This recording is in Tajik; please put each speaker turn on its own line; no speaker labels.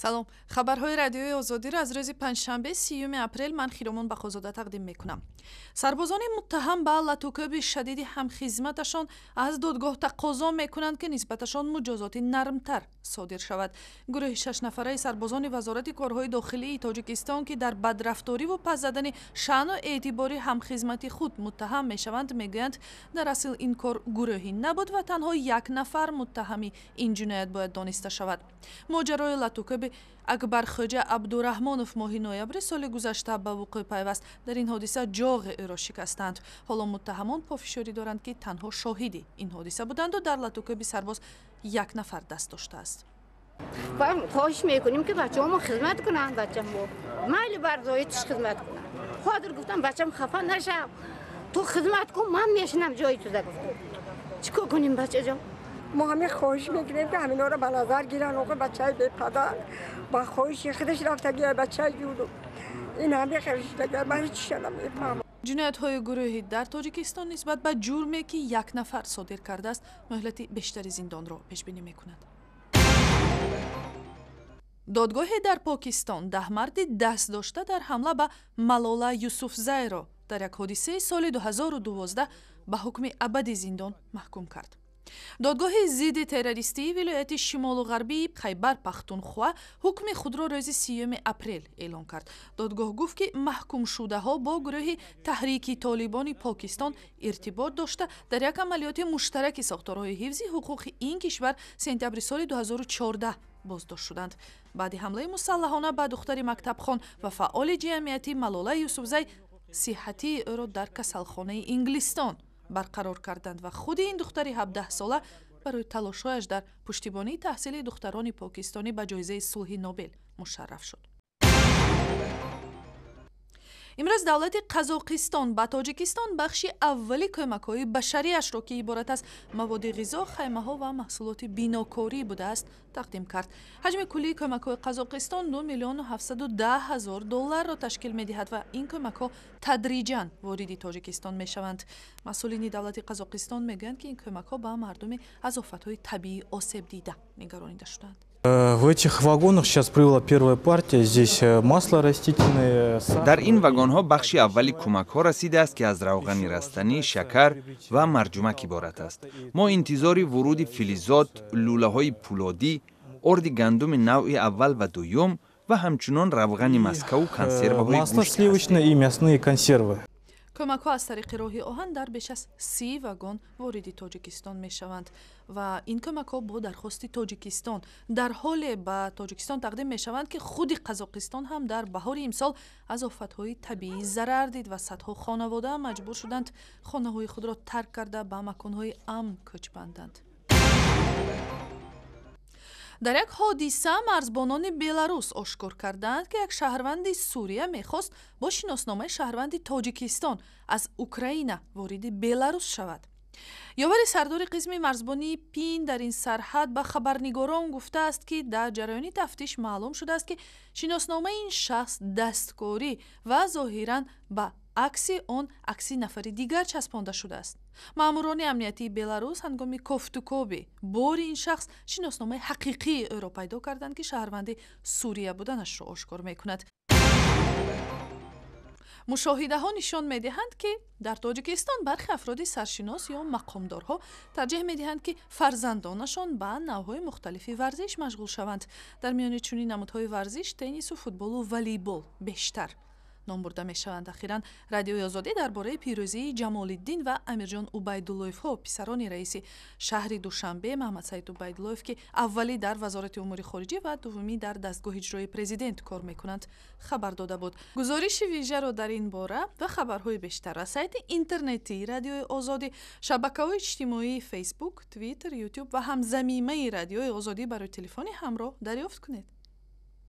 салом. хабарҳои радиои озодиро аз рӯзи панҷшанбе 30 апрел ман хиромон бахозода тақдим мекунам. сарбозони муттаҳам ба латӯкӯби шадиди ҳамхизматашон аз додгоҳ тақозо мекунанд ки нисбаташон муҷозоти нармтар содир шавад. гурӯҳи 6 нафараи сарбозони вазорати корҳои дохилии Тоҷикистон ки дар бадрафториву пас задани шаъну эътибори ҳамхизмати худ муттаҳам мешаванд, мегӯянд дар асл ин кор гурӯҳӣ набуд ва танҳо як нафар муттаҳами ин ҷиноят бояд дониста шавад. моҷарои латӯкӯби акбархоҷа абдураҳмонов моҳи ноябри соли гузашта ба вуқӯъ пайваст. дар ин ҳодиса ҷоғи ӯро шикастанд. ҳоло муттаҳамон пофишорӣ доранд ки танҳо шоҳиди ин ҳодиса буданду дар латӯкӯби сарбоз як нафар даст доштааст.
خواهش میکنیم که بچه‌هامون خدمت کنن، بچه‌مون مایل بر زایتش خدمت کنن. خاطر گفتم بچه‌م خفه نشه، تو خدمت کن، من میشینم جای تو گفتم. چیکار کنیم بچه جان؟
ما همه خواهش میکنیم که همینا رو به نظر گیرن. آقا بچه بی پدر با خواهش خودش رفتگی بچه جودو این همه خیلیش دیگه من چی نمیفهمم.
ҷиноятҳои гурӯҳӣ дар Тоҷикистон нисбат ба ҷурме ки як нафар содир кардааст, муҳлати бештари зиндонро пешбинӣ мекунад. додгоҳе дар Покистон 10 марди даст дошта дар ҳамла ба Малола Юсуфзайро дар як ҳодисаи соли 2012 ба ҳукми абади зиндон маҳкум кард. додгоҳи зидди террористии вилояти шимолу ғарбии Хайбар Пахтунхва ҳукми худро рӯзи 30 апрел эълон кард. додгоҳ гуфт ки маҳкумшудаҳо бо гурӯҳи таҳрики толибони Покистон иртибот дошта дар як амалиёти муштараки сохторҳои ҳифзи ҳуқуқи ин кишвар сентябри соли 2014 боздошт шуданд. баъди ҳамлаи мусаллаҳона ба духтари мактабхон ва фаъоли ҷамъиятӣ Малола Юсуфзай сиҳатии ӯро дар касалхонаи Инглистон барқарор карданд ва худи ин духтари 17 сола барои талошҳояш дар пуштибонии таҳсили духтарони покистонӣ ба ҷоизаи сулҳи Нобел мушарраф шуд. имрӯз давлати Қазоқистон ба Тоҷикистон бахши аввали кӯмакҳои башариашро ки иборат аз маводи ғизо, хаймаҳо ва маҳсулоти бинокорӣ будааст, тақдим кард. ҳаҷми куллии кӯмакҳои Қазоқистон 2 миллиону 710 ҳазор долларро ташкил медиҳад ва ин кӯмакҳо тадриҷан вориди Тоҷикистон мешаванд. масъулини давлати Қазоқистон мегӯянд ки ин кӯмакҳо ба мардуми аз офатҳои табиӣ осебдида нигаронида шуданд.
В этих вагонах сейчас прибыла первая партия. Здесь масло растительное.
Дар ин вагонҳо бахши аввали кумакҳо расидааст ки аз равғани растанӣ, шакар ва марҷумак иборат аст. мо интизори вуруди филизот, лӯлаҳои пулодӣ, орди гандуми навъи аввал ва дуюм ва ҳамчунон равғани маскаву консерваҳои
масло сливочное и мясные консервы.
кӯмакҳо аз тариқи роҳи оҳан дар беш аз 30 вагон вориди Тоҷикистон мешаванд ва ин кӯмакҳо бо дархости Тоҷикистон дар ҳоле ба Тоҷикистон тақдим мешаванд ки худи Қазоқистон ҳам дар баҳори имсол аз офатҳои табиӣ зарар дид ва садҳо хонавода маҷбур шуданд хонаҳои худро тарк карда ба маконҳои амн кӯч банданд. дар як ҳодиса марзбонони Беларус ошкор карданд ки як шаҳрванди Сурия мехост бо шиносномаи шаҳрванди Тоҷикистон аз Украина вориди Беларус шавад. ёвари сардори қисми марзбонии Пин дар ин сарҳад ба хабарнигорон гуфтааст ки дар ҷараёни тафтиш маълум шудааст ки шиносномаи ин шахс дасткорӣ ва зоҳиран ба акси он акси нафари дигар часпонда шудааст. маъмурони амниятии Беларус ҳангоми кофтукоби бори ин шахс шиносномаи ҳақиқии ӯро пайдо карданд ки шаҳрванди Сурия буданашро ошкор мекунад. мушоҳидаҳо нишон медиҳанд ки дар Тоҷикистон бархи афроди саршинос ё мақомдорҳо тарҷеҳ медиҳанд ки фарзандонашон ба навъҳои мухталифи варзиш машғул шаванд. дар миёни чунин намудҳои варзиш теннису футболу волейбол бештар ном бурда мешаванд. ахиран радиои озодӣ дар бораи пирӯзии Ҷамолиддин ва Амирҷон Убайдуллоевҳо, писарони раиси шаҳри Душанбе Маҳмадсаид Убайдуллоев, ки аввалӣ дар вазорати умури хориҷӣ ва дуввумӣ дар дастгоҳи иҷроии президент кор мекунанд, хабар дода буд. гузориши вижаро дар ин бора ва хабарҳои бештар аз сайти интернетии радиои озодӣ, шабакаҳои иҷтимоии Facebook, Twitter, YouTube ва ҳамзамимаи радиои озодӣ барои телефони ҳамроҳ дарёфт кунед.